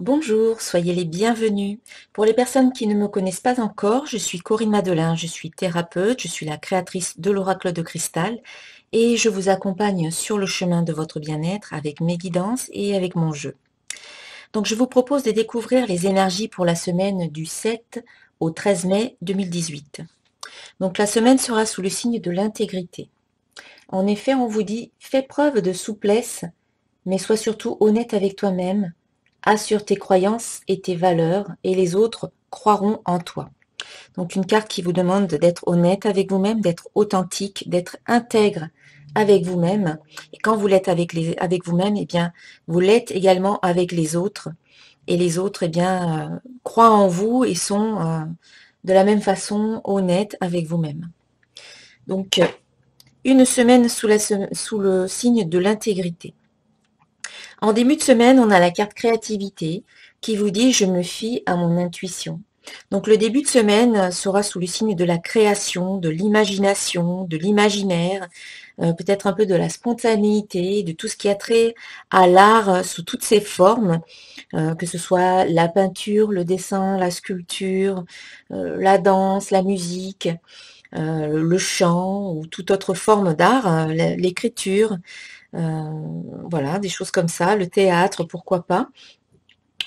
Bonjour, soyez les bienvenus. Pour les personnes qui ne me connaissent pas encore, je suis Corinne Madelin, je suis thérapeute, je suis la créatrice de l'oracle de cristal et je vous accompagne sur le chemin de votre bien-être avec mes guidances et avec mon jeu. Donc je vous propose de découvrir les énergies pour la semaine du 7 au 13 mai 2018. Donc la semaine sera sous le signe de l'intégrité. En effet, on vous dit, fais preuve de souplesse, mais sois surtout honnête avec toi-même. Assure tes croyances et tes valeurs et les autres croiront en toi. Donc une carte qui vous demande d'être honnête avec vous-même, d'être authentique, d'être intègre avec vous-même. Et quand vous l'êtes avec vous-même, eh bien, vous l'êtes également avec les autres. Et les autres, eh bien, croient en vous et sont de la même façon honnêtes avec vous-même. Donc, une semaine sous le signe de l'intégrité. En début de semaine, on a la carte créativité qui vous dit je me fie à mon intuition. Donc le début de semaine sera sous le signe de la création, de l'imagination, de l'imaginaire, peut-être un peu de la spontanéité, de tout ce qui a trait à l'art sous toutes ses formes, que ce soit la peinture, le dessin, la sculpture, la danse, la musique, le chant ou toute autre forme d'art, l'écriture. Voilà, des choses comme ça, le théâtre, pourquoi pas.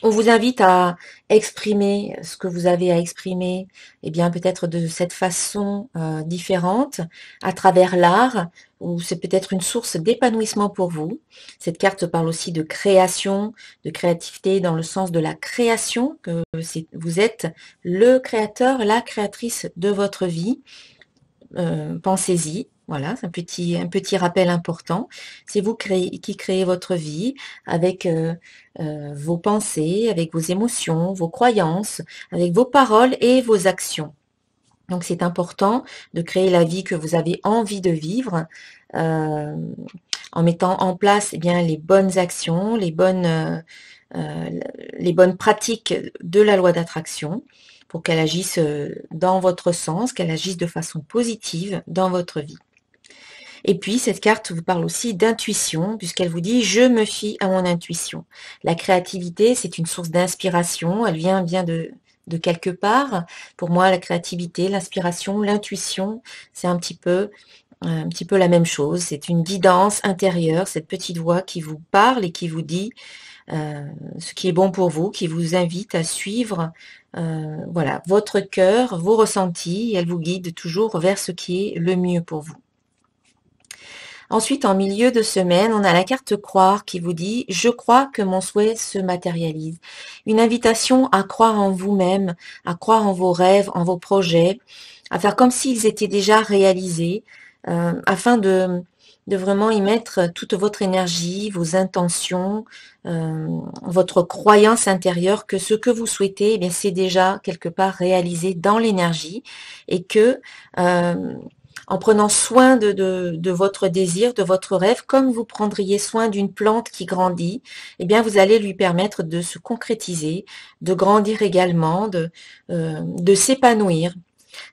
On vous invite à exprimer ce que vous avez à exprimer, et bien peut-être de cette façon différente, à travers l'art, ou c'est peut-être une source d'épanouissement pour vous. Cette carte parle aussi de création, de créativité dans le sens de la création, que vous êtes le créateur, la créatrice de votre vie. Pensez-y. Voilà, c'est un petit rappel important. C'est vous qui créez votre vie avec vos pensées, avec vos émotions, vos croyances, avec vos paroles et vos actions. Donc c'est important de créer la vie que vous avez envie de vivre euh, en mettant en place eh bien, les bonnes actions, les bonnes pratiques de la loi d'attraction pour qu'elle agisse dans votre sens, qu'elle agisse de façon positive dans votre vie. Et puis, cette carte vous parle aussi d'intuition, puisqu'elle vous dit « je me fie à mon intuition ». La créativité, c'est une source d'inspiration, elle vient bien de quelque part. Pour moi, la créativité, l'inspiration, l'intuition, c'est un petit peu la même chose. C'est une guidance intérieure, cette petite voix qui vous parle et qui vous dit ce qui est bon pour vous, qui vous invite à suivre voilà, votre cœur, vos ressentis, et elle vous guide toujours vers ce qui est le mieux pour vous. Ensuite, en milieu de semaine, on a la carte croire qui vous dit « Je crois que mon souhait se matérialise ». Une invitation à croire en vous-même, à croire en vos rêves, en vos projets, à faire comme s'ils étaient déjà réalisés, afin de vraiment y mettre toute votre énergie, vos intentions, votre croyance intérieure que ce que vous souhaitez, eh bien, c'est déjà quelque part réalisé dans l'énergie et que en prenant soin de votre désir, de votre rêve, comme vous prendriez soin d'une plante qui grandit, eh bien, vous allez lui permettre de se concrétiser, de grandir également, de s'épanouir.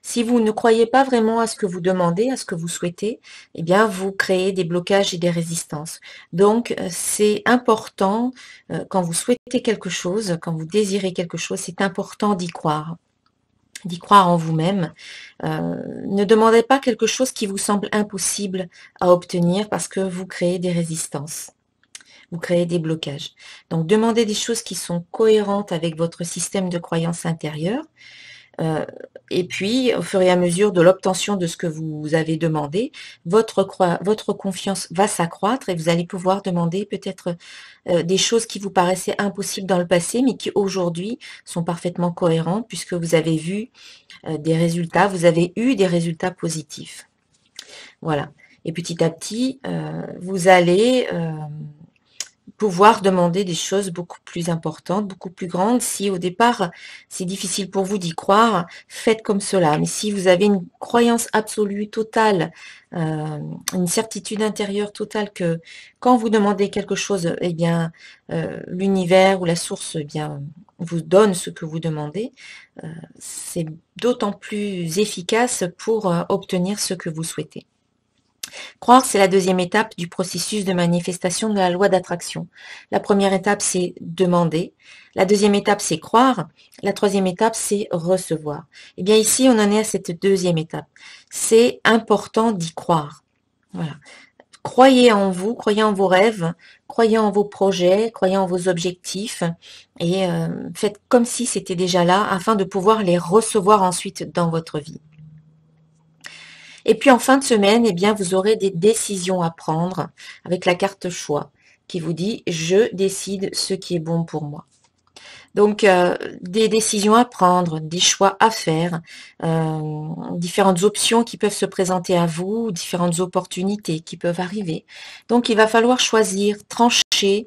Si vous ne croyez pas vraiment à ce que vous demandez, à ce que vous souhaitez, eh bien, vous créez des blocages et des résistances. Donc, c'est important, quand vous souhaitez quelque chose, quand vous désirez quelque chose, c'est important d'y croire en vous-même. Ne demandez pas quelque chose qui vous semble impossible à obtenir parce que vous créez des résistances. Vous créez des blocages. Donc, demandez des choses qui sont cohérentes avec votre système de croyance intérieure. Et puis, au fur et à mesure de l'obtention de ce que vous avez demandé, votre confiance va s'accroître et vous allez pouvoir demander peut-être des choses qui vous paraissaient impossibles dans le passé, mais qui aujourd'hui sont parfaitement cohérentes puisque vous avez vu des résultats, vous avez eu des résultats positifs. Voilà. Et petit à petit, vous allez pouvoir demander des choses beaucoup plus importantes, beaucoup plus grandes. Si au départ, c'est difficile pour vous d'y croire, faites comme cela. Mais si vous avez une croyance absolue, totale, une certitude intérieure totale que quand vous demandez quelque chose, eh bien, l'univers ou la source, eh bien, vous donne ce que vous demandez, c'est d'autant plus efficace pour obtenir ce que vous souhaitez. Croire, c'est la deuxième étape du processus de manifestation de la loi d'attraction. La première étape, c'est demander. La deuxième étape, c'est croire. La troisième étape, c'est recevoir. Eh bien, ici, on en est à cette deuxième étape. C'est important d'y croire. Voilà. Croyez en vous, croyez en vos rêves, croyez en vos projets, croyez en vos objectifs et faites comme si c'était déjà là afin de pouvoir les recevoir ensuite dans votre vie. Et puis en fin de semaine, eh bien, vous aurez des décisions à prendre avec la carte choix qui vous dit « Je décide ce qui est bon pour moi ». Donc, des décisions à prendre, des choix à faire, différentes options qui peuvent se présenter à vous, différentes opportunités qui peuvent arriver. Donc, il va falloir choisir, trancher,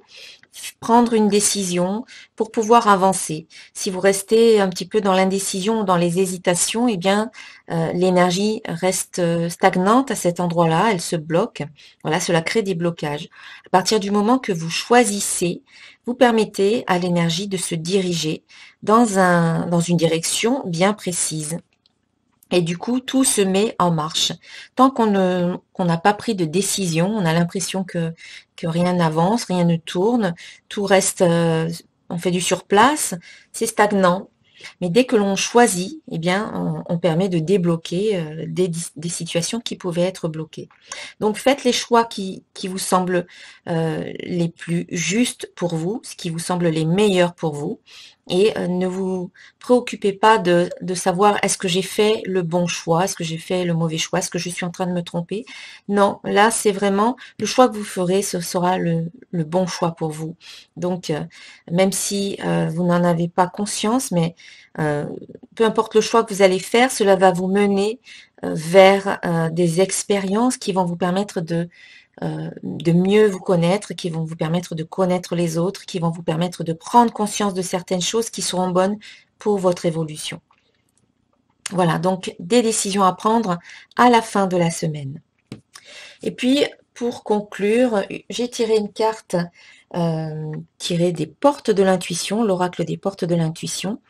prendre une décision pour pouvoir avancer. Si vous restez un petit peu dans l'indécision, dans les hésitations, eh bien, l'énergie reste stagnante à cet endroit-là, elle se bloque. Voilà, cela crée des blocages. À partir du moment que vous choisissez, vous permettez à l'énergie de se diriger dans une direction bien précise. Et du coup, tout se met en marche. Tant qu'on n'a pas pris de décision, on a l'impression que rien n'avance, rien ne tourne, tout reste, on fait du surplace, c'est stagnant. Mais dès que l'on choisit, eh bien, on permet de débloquer des situations qui pouvaient être bloquées. Donc, faites les choix qui vous semblent les plus justes pour vous, ce qui vous semble les meilleurs pour vous. Et ne vous préoccupez pas de savoir est-ce que j'ai fait le bon choix, est-ce que j'ai fait le mauvais choix, est-ce que je suis en train de me tromper. Non, là, c'est vraiment le choix que vous ferez, ce sera le bon choix pour vous. Donc, même si vous n'en avez pas conscience, mais peu importe le choix que vous allez faire, cela va vous mener vers des expériences qui vont vous permettre de mieux vous connaître, qui vont vous permettre de connaître les autres, qui vont vous permettre de prendre conscience de certaines choses qui seront bonnes pour votre évolution. Voilà, donc des décisions à prendre à la fin de la semaine. Et puis, pour conclure, j'ai tiré une carte tirée des portes de l'intuition, l'oracle des portes de l'intuition,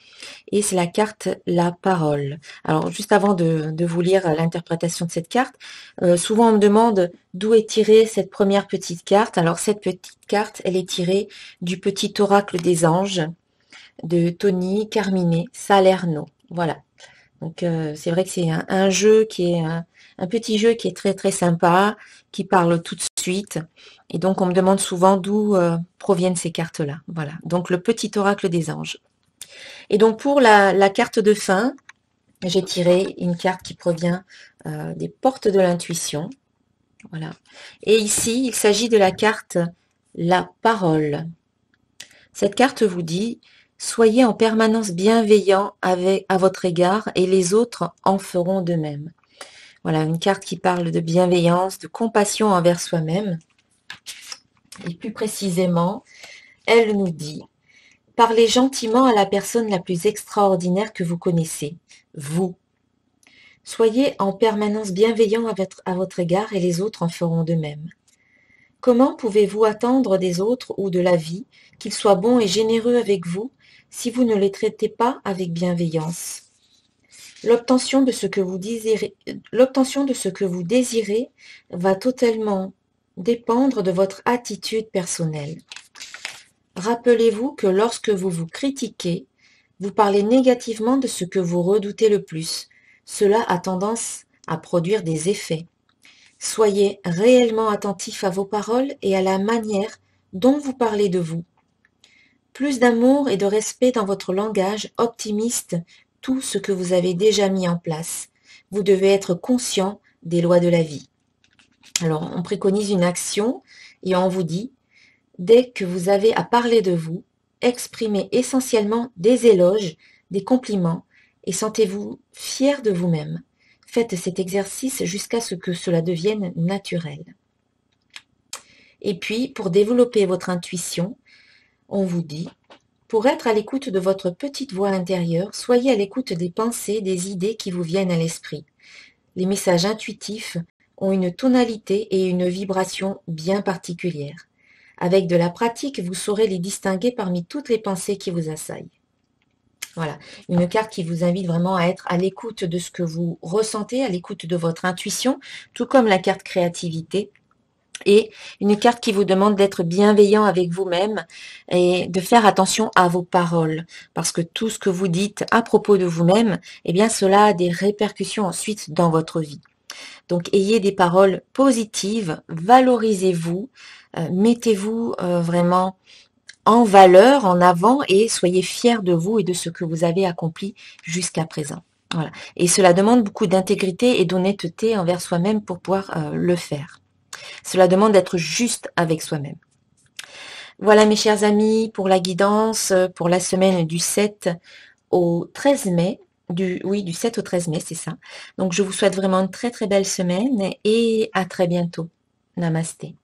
et c'est la carte La Parole. Alors, juste avant de vous lire l'interprétation de cette carte, souvent on me demande d'où est tirée cette première petite carte. Alors, cette petite carte, elle est tirée du petit oracle des anges de Tony Carmine Salerno. Voilà. Donc, c'est vrai que c'est un jeu qui est un petit jeu qui est très très sympa, qui parle tout de suite. Et donc, on me demande souvent d'où proviennent ces cartes-là. Voilà. Donc, le petit oracle des anges. Et donc, pour la carte de fin, j'ai tiré une carte qui provient des portes de l'intuition. Voilà. Et ici, il s'agit de la carte La Parole. Cette carte vous dit « Soyez en permanence bienveillant à votre égard et les autres en feront de même. » Voilà, une carte qui parle de bienveillance, de compassion envers soi-même. Et plus précisément, elle nous dit « Parlez gentiment à la personne la plus extraordinaire que vous connaissez, vous. Soyez en permanence bienveillant à votre égard et les autres en feront de même. Comment pouvez-vous attendre des autres ou de la vie qu'ils soient bons et généreux avec vous si vous ne les traitez pas avec bienveillance? L'obtention de ce que vous désirez va totalement dépendre de votre attitude personnelle. Rappelez-vous que lorsque vous vous critiquez, vous parlez négativement de ce que vous redoutez le plus. Cela a tendance à produire des effets. Soyez réellement attentif à vos paroles et à la manière dont vous parlez de vous. Plus d'amour et de respect dans votre langage optimiste tout ce que vous avez déjà mis en place. Vous devez être conscient des lois de la vie. Alors, on préconise une action et on vous dit, dès que vous avez à parler de vous, exprimez essentiellement des éloges, des compliments et sentez-vous fier de vous-même. Faites cet exercice jusqu'à ce que cela devienne naturel. Et puis, pour développer votre intuition, on vous dit, pour être à l'écoute de votre petite voix intérieure, soyez à l'écoute des pensées, des idées qui vous viennent à l'esprit. Les messages intuitifs ont une tonalité et une vibration bien particulières. Avec de la pratique, vous saurez les distinguer parmi toutes les pensées qui vous assaillent. Voilà, une carte qui vous invite vraiment à être à l'écoute de ce que vous ressentez, à l'écoute de votre intuition, tout comme la carte créativité. Et une carte qui vous demande d'être bienveillant avec vous-même et de faire attention à vos paroles. Parce que tout ce que vous dites à propos de vous-même, eh bien, cela a des répercussions ensuite dans votre vie. Donc, ayez des paroles positives, valorisez-vous, mettez-vous vraiment en valeur, en avant et soyez fiers de vous et de ce que vous avez accompli jusqu'à présent. Voilà. Et cela demande beaucoup d'intégrité et d'honnêteté envers soi-même pour pouvoir le faire. Cela demande d'être juste avec soi-même. Voilà mes chers amis pour la guidance pour la semaine du 7 au 13 mai. Du 7 au 13 mai, c'est ça. Donc je vous souhaite vraiment une très très belle semaine et à très bientôt. Namasté.